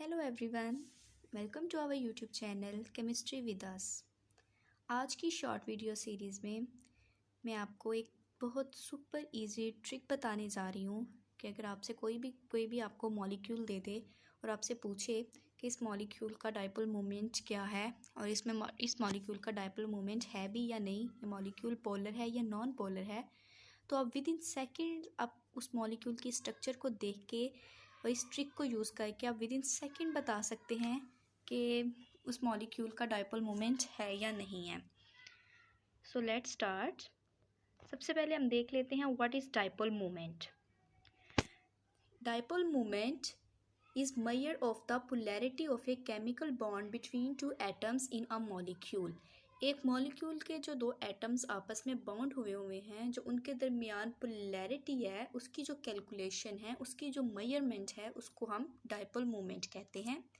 Hello everyone, welcome to our YouTube channel chemistry with us. आज की short video series में मैं आपको एक बहुत सुपर इजी ट्रिक बताने जा रही हूँ कि अगर आपसे कोई भी आपको मॉलिक्यूल दे दे और आपसे पूछे कि इस मॉलिक्यूल का डाइपोल मोमेंट क्या है और इस मॉलिक्यूल का डाइपोल मोमेंट है भी या नहीं, ये मॉलिक्यूल पोलर है या नॉन पोलर है, तो आप विद इन सेकेंड आप उस मॉलिक्यूल की स्ट्रक्चर को देख के और इस ट्रिक को यूज़ करके आप विद इन सेकेंड बता सकते हैं कि उस मॉलिक्यूल का डाइपोल मोमेंट है या नहीं है। So let's start. सबसे पहले हम देख लेते हैं what is dipole moment. Dipole moment is measure of the polarity of a chemical bond between two atoms in a molecule। एक मॉलिक्यूल के जो दो एटम्स आपस में बॉन्ड हुए हैं, जो उनके दरमियान पोलैरिटी है, उसकी जो कैलकुलेशन है, उसकी जो मेजरमेंट है, उसको हम डाइपोल मोमेंट कहते हैं।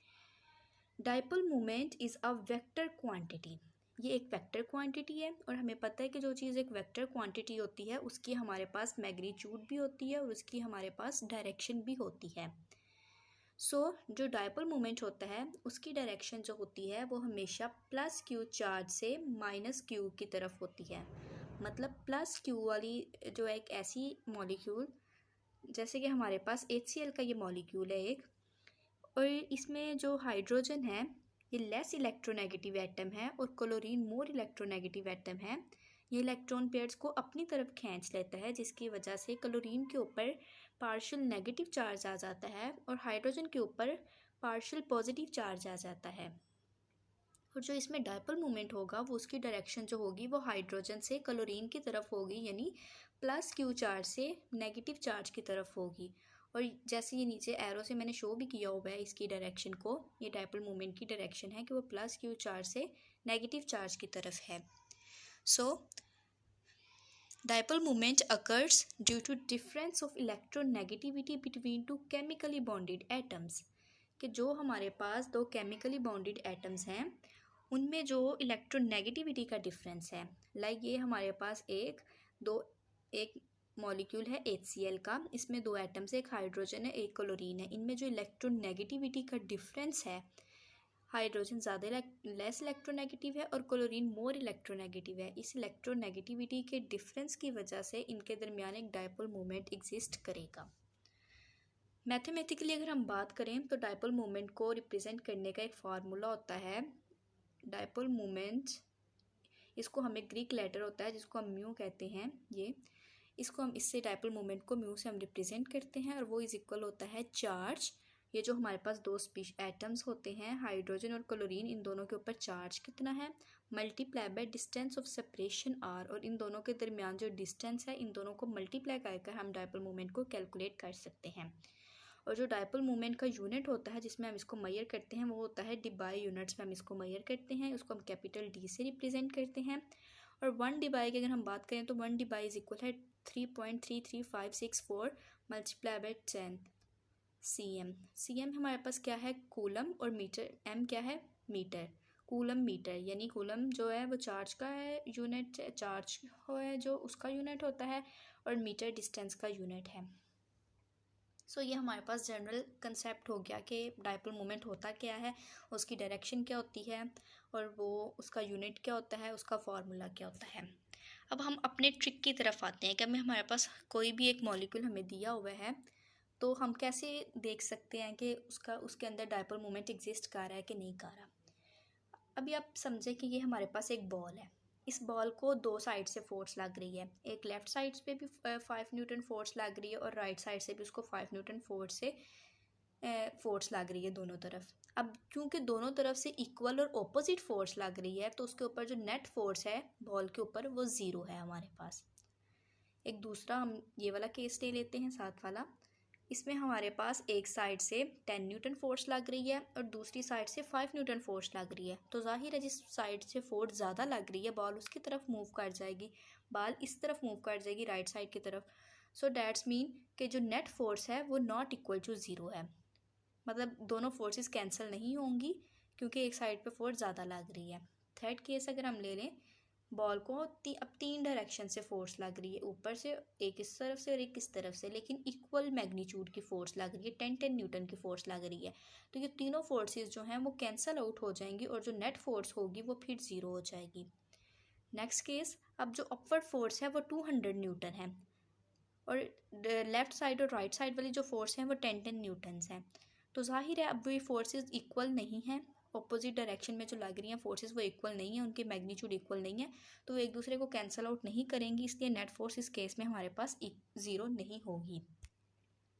Dipole moment is a vector quantity. ये एक वेक्टर क्वांटिटी है और हमें पता है कि जो चीज़ एक वेक्टर क्वांटिटी होती है उसकी हमारे पास मैग्नीट्यूड भी होती है और उसकी हमारे पास डायरेक्शन भी होती है। जो डाइपोल मोमेंट होता है उसकी डायरेक्शन जो होती है वो हमेशा प्लस क्यू चार्ज से माइनस क्यू की तरफ होती है। मतलब प्लस क्यू वाली जो एक ऐसी मॉलिक्यूल, जैसे कि हमारे पास HCl का ये मॉलिक्यूल है एक, और इसमें जो हाइड्रोजन है ये लेस इलेक्ट्रोनेगेटिव एटम है और क्लोरीन मोर इलेक्ट्रोनेगेटिव एटम है। ये इलेक्ट्रॉन पेयर्स को अपनी तरफ खींच लेता है, जिसकी वजह से क्लोरीन के ऊपर पार्शियल नेगेटिव चार्ज आ जाता है और हाइड्रोजन के ऊपर पार्शियल पॉजिटिव चार्ज आ जाता है। और जो इसमें डाइपोल मोमेंट होगा वो उसकी डायरेक्शन जो होगी वो हाइड्रोजन से क्लोरीन की तरफ होगी, यानी प्लस क्यू चार्ज से नेगेटिव चार्ज की तरफ होगी। और जैसे ये नीचे एरो से मैंने शो भी किया हुआ है इसकी डायरेक्शन को, ये डाइपोल मोमेंट की डायरेक्शन है कि वो प्लस क्यू चार्ज से नेगेटिव चार्ज की तरफ है। Dipole moment occurs due to difference of electronegativity between two chemically bonded atoms। कि जो हमारे पास दो केमिकली बॉन्डेड एटम्स हैं उनमें जो इलेक्ट्रोनेगेटिविटी का डिफरेंस है। ये हमारे पास एक मॉलिक्यूल है HCl का, इसमें दो एटम्स है, एक हाइड्रोजन है एक क्लोरीन है। इनमें जो इलेक्ट्रोनेगेटिविटी का डिफरेंस है, हाइड्रोजन ज़्यादा लेस इलेक्ट्रोनेगेटिव है और क्लोरीन मोर इलेक्ट्रोनेगेटिव है। इस इलेक्ट्रोनेगेटिविटी के डिफरेंस की वजह से इनके दरमियान एक डाइपोल मोमेंट एग्जिस्ट करेगा। मैथमेटिकली अगर हम बात करें तो डाइपोल मोमेंट को रिप्रेजेंट करने का एक फार्मूला होता है। डाइपोल मोमेंट, इसको हमें ग्रीक लेटर होता है जिसको हम म्यू कहते हैं, इससे डाइपोल मोमेंट को म्यू से हम रिप्रेजेंट करते हैं और वो इज इक्वल होता है चार्ज। ये जो हमारे पास दो एटम्स होते हैं हाइड्रोजन और क्लोरीन, इन दोनों के ऊपर चार्ज कितना है multiply by distance of separation r, और इन दोनों के दरमियान जो डिस्टेंस है इन दोनों को मल्टीप्लाई कर हम डाइपोल मोमेंट को कैलकुलेट कर सकते हैं। और जो डाइपोल मोमेंट का यूनिट होता है जिसमें हम इसको मेजर करते हैं वो होता है डिबाई यूनिट्स में हम इसको मेजर करते हैं, उसको हम कैपिटल D से रिप्रेजेंट करते हैं। और 1 डिबाई की अगर हम बात करें तो 1 डिबाई इज इक्वल है 3.33564 मल्टीप्लाई बाय 10 cm हमारे पास क्या है कूलम, और मीटर m क्या है मीटर, कूलम मीटर, यानी कूलम जो है वो चार्ज का है यूनिट, चार्ज है जो उसका यूनिट होता है, और मीटर डिस्टेंस का यूनिट है। ये हमारे पास जनरल कंसेप्ट हो गया कि डाइपोल मोमेंट होता क्या है, उसकी डायरेक्शन क्या होती है और वो उसका यूनिट क्या होता है, उसका फार्मूला क्या होता है। अब हम अपने ट्रिक की तरफ आते हैं कि हमारे पास कोई भी एक मॉलिक्यूल हमें दिया हुआ है तो हम कैसे देख सकते हैं कि उसके अंदर डाइपोल मोमेंट एग्जिस्ट कर रहा है कि नहीं कर रहा। अभी आप समझें कि ये हमारे पास एक बॉल है, इस बॉल को दो साइड से फोर्स लग रही है, एक लेफ़्ट साइड पे भी 5 न्यूटन फोर्स लग रही है और राइट साइड से भी उसको 5 न्यूटन फोर्स लग रही है दोनों तरफ। अब क्योंकि दोनों तरफ से इक्वल और ऑपोजिट फोर्स लग रही है तो उसके ऊपर जो नेट फोर्स है बॉल के ऊपर वो ज़ीरो है हमारे पास। एक दूसरा हम ये वाला केस ले लेते हैं साथ वाला, इसमें हमारे पास एक साइड से 10 न्यूटन फोर्स लग रही है और दूसरी साइड से 5 न्यूटन फोर्स लग रही है। तो जाहिर है जिस साइड से फोर्स ज़्यादा लग रही है बॉल उसकी तरफ मूव कर जाएगी, बॉल इस तरफ मूव कर जाएगी राइट साइड की तरफ। डैट्स मीन कि जो नेट फोर्स है वो नॉट इक्वल टू ज़ीरो है, मतलब दोनों फोर्सेस कैंसिल नहीं होंगी क्योंकि एक साइड पे फोर्स ज़्यादा लग रही है। थर्ड केस अगर हम ले लें, बॉल को अब 3 डायरेक्शन से फोर्स लग रही है, ऊपर से एक इस तरफ से और एक इस तरफ से, लेकिन इक्वल मैग्नीट्यूड की फोर्स लग रही है, 10 न्यूटन की फोर्स लग रही है। तो ये तीनों फोर्सेस जो हैं वो कैंसल आउट हो जाएंगी और जो नेट फोर्स होगी वो फिर 0 हो जाएगी। नेक्स्ट केस, अब जो अपवर्ड फोर्स है वो 200 न्यूटन है और लेफ्ट साइड और राइट साइड वाली जो फोर्स हैं वो 10 न्यूटन्स हैं। तो जाहिर है अब ये फोर्सेस इक्वल नहीं हैं, ऑपोजिट डायरेक्शन में जो लग रही हैं फोर्सेस वो इक्वल नहीं है, उनकी मैग्नीट्यूड इक्वल नहीं है, तो वो एक दूसरे को कैंसल आउट नहीं करेंगी, इसलिए नेट फोर्स इस केस में हमारे पास 0 नहीं होगी।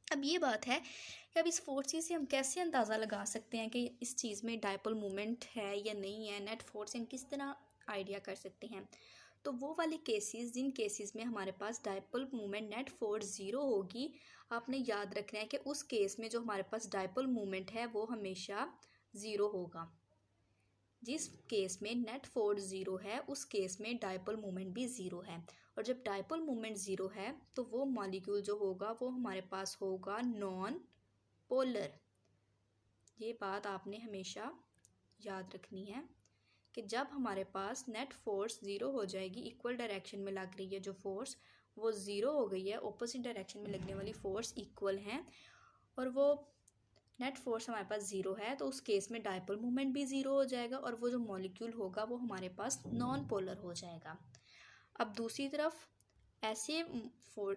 अब ये बात है कि अब इस फोर्सेस से हम कैसे अंदाज़ा लगा सकते हैं कि इस चीज़ में डायपोल मोमेंट है या नहीं है, नेट फोर्स से हम किस तरह आइडिया कर सकते हैं। तो वो वाले केसेस जिन केसेस में हमारे पास डायपोल मोमेंट नेट फोर्स 0 होगी, आपने याद रखना है कि उस केस में जो हमारे पास डायपोल मोमेंट है वो हमेशा 0 होगा। जिस केस में नेट फोर्स 0 है उस केस में डायपोल मोमेंट भी 0 है, और जब डायपोल मोमेंट 0 है तो वो मॉलिक्यूल जो होगा वो हमारे पास होगा नॉन पोलर। ये बात आपने हमेशा याद रखनी है कि जब हमारे पास नेट फोर्स 0 हो जाएगी, इक्वल डायरेक्शन में लग रही है जो फोर्स वो 0 हो गई है, ऑपोजिट डायरेक्शन में लगने वाली फोर्स इक्वल हैं और वो नेट फोर्स हमारे पास 0 है, तो उस केस में डायपोल मोमेंट भी 0 हो जाएगा और वो जो मॉलिक्यूल होगा वो हमारे पास नॉन पोलर हो जाएगा। अब दूसरी तरफ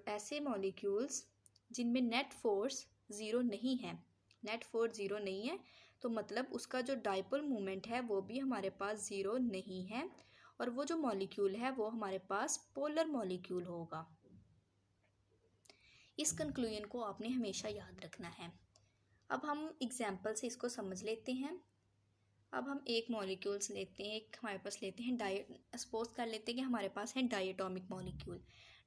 ऐसे मॉलिक्यूल्स जिनमें नेट फोर्स 0 नहीं है, नेट फोर्स 0 नहीं है, तो मतलब उसका जो डायपोल मोमेंट है वो भी हमारे पास 0 नहीं है और वो जो मॉलिक्यूल है वो हमारे पास पोलर मॉलिक्यूल होगा। इस कंक्लूजन को आपने हमेशा याद रखना है। अब हम एग्जाम्पल से इसको समझ लेते हैं। अब हम एक मॉलिक्यूल्स लेते हैं, एक हमारे पास लेते हैं सपोज कर लेते हैं कि हमारे पास है डायटोमिक मॉलिक्यूल।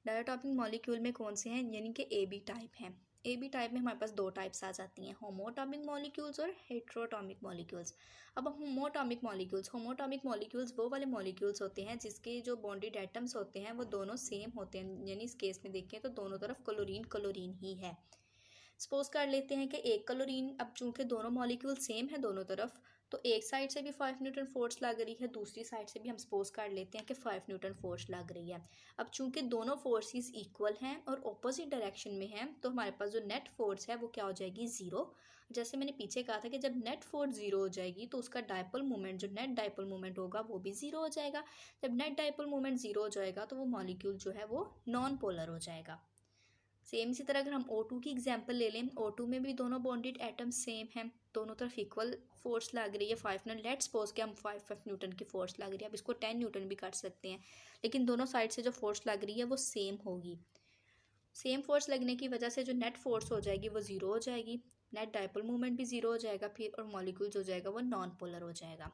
डायटोमिक मॉलिक्यूल में कौन से हैं, यानी कि AB टाइप हैं। AB टाइप में हमारे पास 2 टाइप्स आ जाती हैं, होमोटॉमिक मॉलिक्यूल्स और हेट्रोटॉमिक मॉलिक्यूल्स। अब होमोटॉमिक मॉलिक्यूल्स वो वाले मॉलिक्यूल्स होते हैं जिसके जो बॉन्डेड एटम्स होते हैं वो दोनों सेम होते हैं, यानी इस केस में देखें तो दोनों तरफ क्लोरीन ही है। सपोज कर लेते हैं कि एक क्लोरीन, अब चूंकि दोनों मॉलिक्यूल सेम है दोनों तरफ, तो एक साइड से भी 5 न्यूटन फोर्स लग रही है, दूसरी साइड से भी हम सपोज कर लेते हैं कि 5 न्यूटन फोर्स लग रही है। अब चूंकि दोनों फोर्सेस इक्वल हैं और ऑपोजिट डायरेक्शन में हैं, तो हमारे पास जो नेट फोर्स है वो क्या हो जाएगी, 0। जैसे मैंने पीछे कहा था कि जब नेट फोर्स 0 हो जाएगी तो उसका डायपोल मोमेंट, जो नेट डायपोल मोमेंट होगा वो भी 0 हो जाएगा। जब नेट डायपोल मोमेंट 0 हो जाएगा तो वो मॉलिक्यूल जो है वो नॉन पोलर हो जाएगा। सेम इसी तरह अगर हम O2 की एग्जांपल ले लें, O2 में भी दोनों बॉन्डेड एटम्स सेम हैं, दोनों तरफ इक्वल फोर्स लग रही है 5 न्यूटन। लेट्स सपोज कि हम 5 न्यूटन की फोर्स लग रही है, अब इसको 10 न्यूटन भी कर सकते हैं, लेकिन दोनों साइड से जो फोर्स लग रही है वो सेम होगी। सेम फोर्स लगने की वजह से जो नेट फोर्स हो जाएगी वो 0 हो जाएगी, नेट डायपोल मूवमेंट भी 0 हो जाएगा फिर, और मॉलिक्यूल जो जाएगा वो नॉन पोलर हो जाएगा।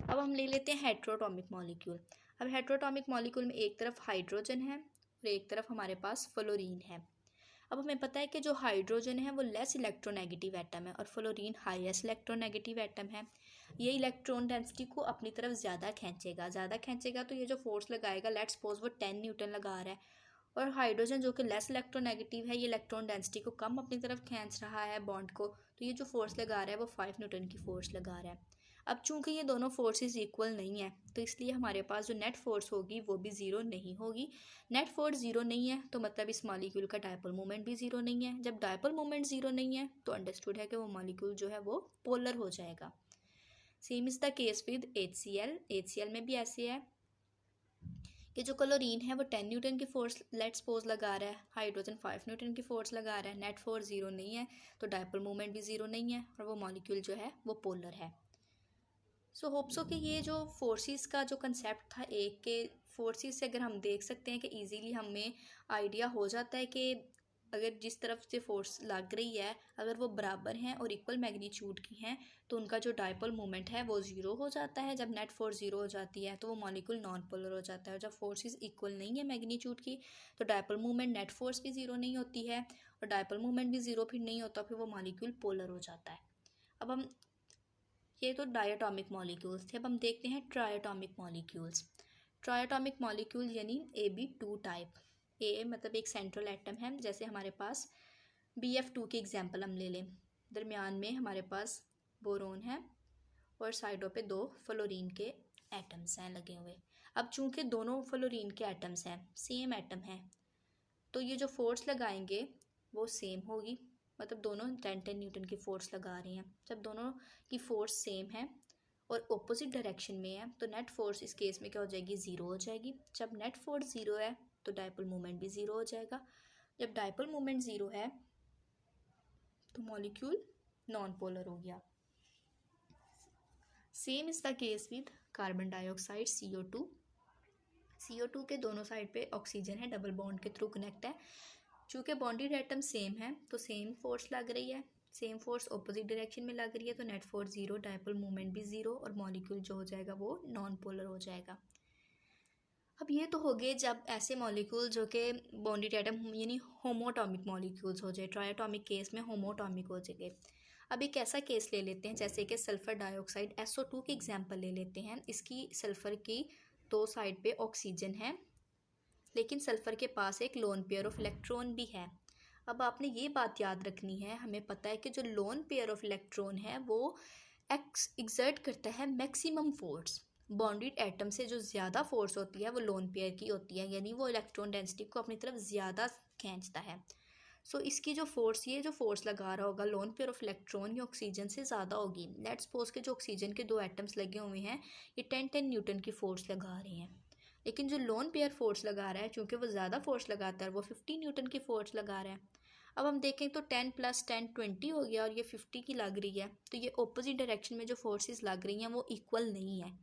अब हम ले लेते हैं हेट्रोटॉमिक मॉलिक्यूल। अब हेट्रोटॉमिक मॉलिक्यूल में एक तरफ हाइड्रोजन है और एक तरफ हमारे पास फ्लोरीन है। अब हमें पता है कि जो हाइड्रोजन है वो लेस इलेक्ट्रोनेगेटिव एटम है और फ्लोरीन हाईएस्ट इलेक्ट्रोनेगेटिव एटम है। ये इलेक्ट्रॉन डेंसिटी को अपनी तरफ ज़्यादा खींचेगा, तो ये जो फोर्स लगाएगा, लेट्स सपोज वो 10 न्यूटन लगा रहा है, और हाइड्रोजन जो कि लेस इलेक्ट्रोनेगेटिव है, ये इलेक्ट्रॉन डेंसिटी को कम अपनी तरफ खींच रहा है बॉन्ड को, तो ये जो फोर्स लगा रहा है वो 5 न्यूटन की फोर्स लगा रहा है। अब चूंकि ये दोनों फोर्सेस इक्वल नहीं है तो इसलिए हमारे पास जो नेट फोर्स होगी वो भी 0 नहीं होगी। नेट फोर्स 0 नहीं है तो मतलब इस मॉलिक्यूल का डायपोल मोमेंट भी 0 नहीं है। जब डायपोल मोमेंट 0 नहीं है तो अंडरस्टूड है कि वो मॉलिक्यूल जो है वो पोलर हो जाएगा। Same is the case with HCl में भी ऐसे है कि जो क्लोरीन है वो 10 न्यूटन की फोर्स लेट्स सपोज लगा रहा है, हाइड्रोजन 5 न्यूटन की फोर्स लगा रहा है, नेट फोर्स 0 नहीं है तो डायपोल मोमेंट भी 0 नहीं है और वो मॉलिक्यूल जो है वो पोलर है। सो होप्सो कि ये जो फोर्सेस का जो कंसेप्ट था, एक के फोर्सेस से अगर हम देख सकते हैं कि इजीली हमें आइडिया हो जाता है कि अगर जिस तरफ से फोर्स लग रही है अगर वो बराबर हैं और इक्वल मैग्नीट्यूड की हैं तो उनका जो डायपोल मोमेंट है वो 0 हो जाता है। जब नेट फोर्स 0 हो जाती है तो वो मॉलिक्यूल नॉन पोलर हो जाता है, और जब फोर्सेस इक्वल नहीं है मैग्नीट्यूड की तो डायपोल मूवमेंट, नेट फोर्स भी 0 नहीं होती है और डायपोल मूवमेंट भी 0 फिर नहीं होता, फिर वो मॉलिक्यूल पोलर हो जाता है। अब हम, ये तो डायटोमिक मॉलिक्यूल्स थे, अब हम देखते हैं ट्रायटोमिक मॉलिक्यूल्स। ट्रायटोमिक मॉलिक्यूल यानी AB2 टाइप। ए मतलब एक सेंट्रल एटम है, जैसे हमारे पास BF2 की एग्जांपल हम ले लें, दरमियान में हमारे पास बोरोन है और साइडों पे 2 फ्लोरीन के एटम्स हैं लगे हुए। अब चूंकि दोनों फ्लोरीन के एटम्स हैं, सेम एटम है, तो ये जो फोर्स लगाएंगे वो सेम होगी, मतलब दोनों 10-10 न्यूटन की फोर्स लगा रहे हैं। जब दोनों की फोर्स सेम है और ऑपोजिट डायरेक्शन में है तो नेट फोर्स इस केस में क्या हो जाएगी, ज़ीरो हो जाएगी। जब नेट फोर्स ज़ीरो है तो डायपोल मोमेंट भी ज़ीरो हो जाएगा। जब डायपोल मोमेंट ज़ीरो है तो मॉलिक्यूल नॉन पोलर हो गया। Same is the case with carbon dioxide CO2। CO2 के दोनों साइड पे ऑक्सीजन है, डबल बॉन्ड के थ्रू कनेक्ट है। चूँकि बॉन्डेड एटम सेम है तो सेम फोर्स लग रही है, सेम फोर्स ऑपोजिट डायरेक्शन में लग रही है, तो net force zero, dipole moment भी ज़ीरो और मॉलिक्यूल जो हो जाएगा वो नॉन पोलर हो जाएगा। अब ये तो हो गए जब ऐसे मॉलिक्यूल जो कि बॉन्डेड एटम यानी होमोटॉमिक मॉलिक्यूल्स हो जाए, ट्राइएटॉमिक केस में होमोटॉमिक हो जाएंगे। अब एक ऐसा केस ले लेते हैं जैसे कि सल्फर डाइऑक्साइड SO2 की एग्जांपल ले लेते हैं। इसकी सल्फर की दो साइड पे ऑक्सीजन है लेकिन सल्फर के पास एक लोन पेयर ऑफ इलेक्ट्रॉन भी है। अब आपने ये बात याद रखनी है, हमें पता है कि जो लोन पेयर ऑफ इलेक्ट्रॉन है वो एक्सर्ट करता है मैक्सिमम फोर्स। बॉन्डेड एटम से जो ज़्यादा फोर्स होती है वो लोन पेयर की होती है, यानी वो इलेक्ट्रॉन डेंसिटी को अपनी तरफ ज़्यादा खींचता है। सो इसकी जो फोर्स, ये जो फोर्स लगा रहा होगा लोन पेयर ऑफ इलेक्ट्रॉन, ये ऑक्सीजन से ज़्यादा होगी। लेट्स सपोज के जो ऑक्सीजन के दो एटम्स लगे हुए हैं ये 10-10 न्यूटन की फोर्स लगा रहे हैं, लेकिन जो लोन पेयर फोर्स लगा रहा है चूँकि वो ज़्यादा फोर्स लगाता है वो 50 न्यूटन की फोर्स लगा रहा है। अब हम देखें तो 10 + 10 20 हो गया और ये 50 की लग रही है, तो ये ऑपोजिट डायरेक्शन में जो फोर्सेस लग रही हैं वो इक्वल नहीं है।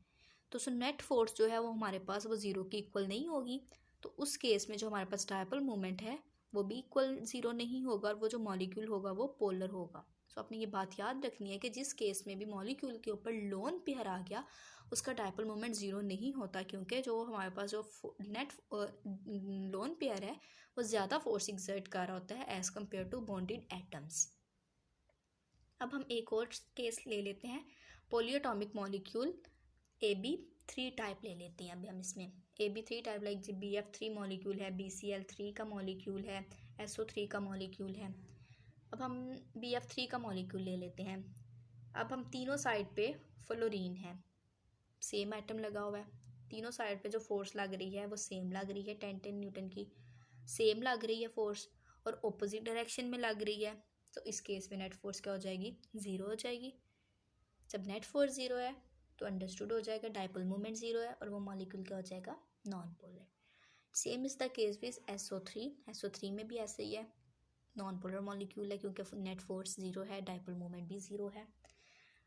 तो सो नेट फोर्स जो है वो हमारे पास वो ज़ीरो की इक्वल नहीं होगी। तो उस केस में जो हमारे पास डायपोल मोमेंट है वो भी इक्वल ज़ीरो नहीं होगा और वो जो मॉलिक्यूल होगा वो पोलर होगा। सो आपने ये बात याद रखनी है कि जिस केस में भी मॉलिक्यूल के ऊपर लोन पेयर आ गया उसका डायपोल मोमेंट ज़ीरो नहीं होता, क्योंकि जो हमारे पास जो नेट लोन पेयर है वो ज़्यादा फोर्स एक्सर्ट कर रहा होता है as compare to bonded atoms. अब हम एक और केस ले लेते हैं, पॉलीएटॉमिक मॉलिक्यूल AB3 टाइप ले लेते हैं। अभी हम इसमें AB3 type like BF3 molecule है, BCl3 का मॉलिक्यूल है, SO3 का मॉलिक्यूल है। अब हम BF3 का मॉलिक्यूल ले लेते हैं। अब हम तीनों साइड पे फ्लोरीन है, सेम एटम लगा हुआ है, तीनों साइड पे जो फोर्स लग रही है वो सेम लग रही है, 10-10 न्यूटन की सेम लग रही है फोर्स और ऑपोजिट डायरेक्शन में लग रही है। तो इस केस में नेट फोर्स क्या हो जाएगी, ज़ीरो हो जाएगी। जब नेट फोर्स ज़ीरो है तो अंडरस्टूड हो जाएगा डायपोल मोमेंट ज़ीरो है और वो मॉलिक्यूल क्या हो जाएगा, non polar. Same is the case with SO3 में भी ऐसे ही है, नॉन पोलर मॉलिक्यूल है क्योंकि नेट फोर्स ज़ीरो है, डायपोल मोमेंट भी ज़ीरो है।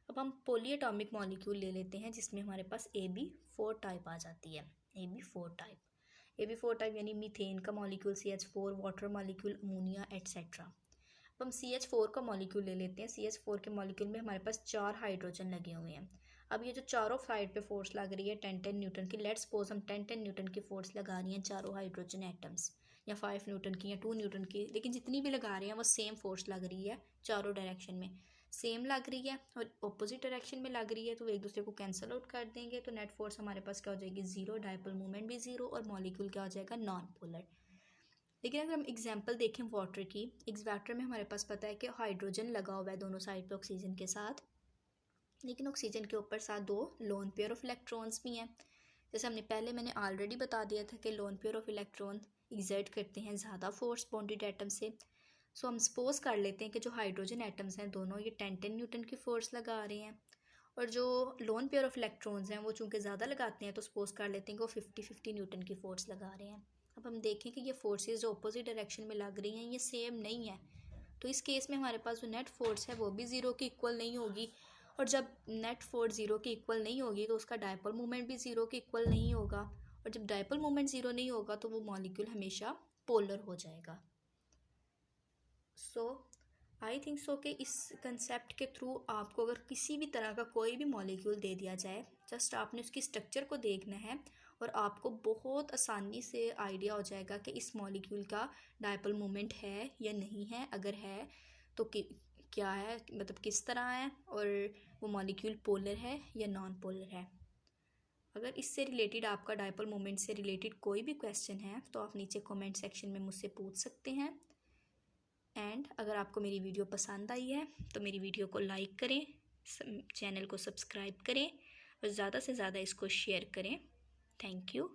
अब हम पॉलीएटॉमिक मॉलिक्यूल ले लेते हैं जिसमें हमारे पास AB4 टाइप आ जाती है। AB4 टाइप यानी मीथेन का molecule, CH4, water molecule, ammonia etcetera. अब हम CH4 का मॉलिक्यूल ले लेते हैं। CH4 के मॉलिक्यूल में हमारे पास 4 हाइड्रोजन लगे हुए हैं। अब ये जो चारों साइड पे फोर्स लग रही है 10-10 न्यूटन की, लेट्स सपोज हम 10-10 न्यूटन की फोर्स लगा रही हैं चारों हाइड्रोजन एटम्स, या 5 न्यूटन की या 2 न्यूटन की, लेकिन जितनी भी लगा रहे हैं वो सेम फोर्स लग रही है, चारों डायरेक्शन में सेम लग रही है और ऑपोजिट डायरेक्शन में लग रही है, तो वो एक दूसरे को कैंसिल आउट कर देंगे। तो नेट फोर्स हमारे पास क्या हो जाएगी, ज़ीरो, डायपोल मोमेंट भी ज़ीरो और मॉलिक्यूल क्या हो जाएगा, नॉन पोलर। लेकिन अगर हम एग्जांपल देखें वाटर की, इस वाटर में हमारे पास पता है कि हाइड्रोजन लगा हुआ है दोनों साइड पे ऑक्सीजन के साथ, लेकिन ऑक्सीजन के ऊपर साथ दो लोन पेयर ऑफ इलेक्ट्रॉन्स भी हैं। जैसे मैंने ऑलरेडी बता दिया था कि lone pair of electron exert करते हैं ज़्यादा फोर्स बॉन्डेड एटम से। सो हम सपोज कर लेते हैं कि जो हाइड्रोजन एटम्स हैं दोनों ये 10-10 न्यूटन की फोर्स लगा रहे हैं और जो लोन पेयर ऑफ इलेक्ट्रॉन्स हैं वो चूँकि ज़्यादा लगाते हैं तो सपोज कर लेते हैं कि वो 50-50 न्यूटन की फोर्स लगा रहे हैं। अब हम देखें कि ये फोर्सेस जो अपोजिट डायरेक्शन में लग रही हैं ये सेम नहीं है, तो इस केस में हमारे पास जो नेट फोर्स है वो भी ज़ीरो की इक्वल नहीं होगी और जब नेट फोर्स ज़ीरो की इक्वल नहीं होगी तो उसका डायपोल मोमेंट भी ज़ीरो के इक्वल नहीं होगा और जब डायपोल मोमेंट ज़ीरो नहीं होगा तो वो मॉलिक्यूल हमेशा पोलर हो जाएगा। सो आई थिंक सो कि इस कंसेप्ट के थ्रू आपको अगर किसी भी तरह का कोई भी मॉलिक्यूल दे दिया जाए, जस्ट आपने उसकी स्ट्रक्चर को देखना है और आपको बहुत आसानी से आइडिया हो जाएगा कि इस मॉलिक्यूल का डायपोल मोमेंट है या नहीं है, अगर है तो क्या है, मतलब किस तरह है, और वो मॉलिक्यूल पोलर है या नॉन पोलर है। अगर इससे रिलेटेड आपका डायपोल मोमेंट से रिलेटेड कोई भी क्वेश्चन है तो आप नीचे कमेंट सेक्शन में मुझसे पूछ सकते हैं। एंड अगर आपको मेरी वीडियो पसंद आई है तो मेरी वीडियो को लाइक करें, चैनल को सब्सक्राइब करें और ज़्यादा से ज़्यादा इसको शेयर करें। Thank you.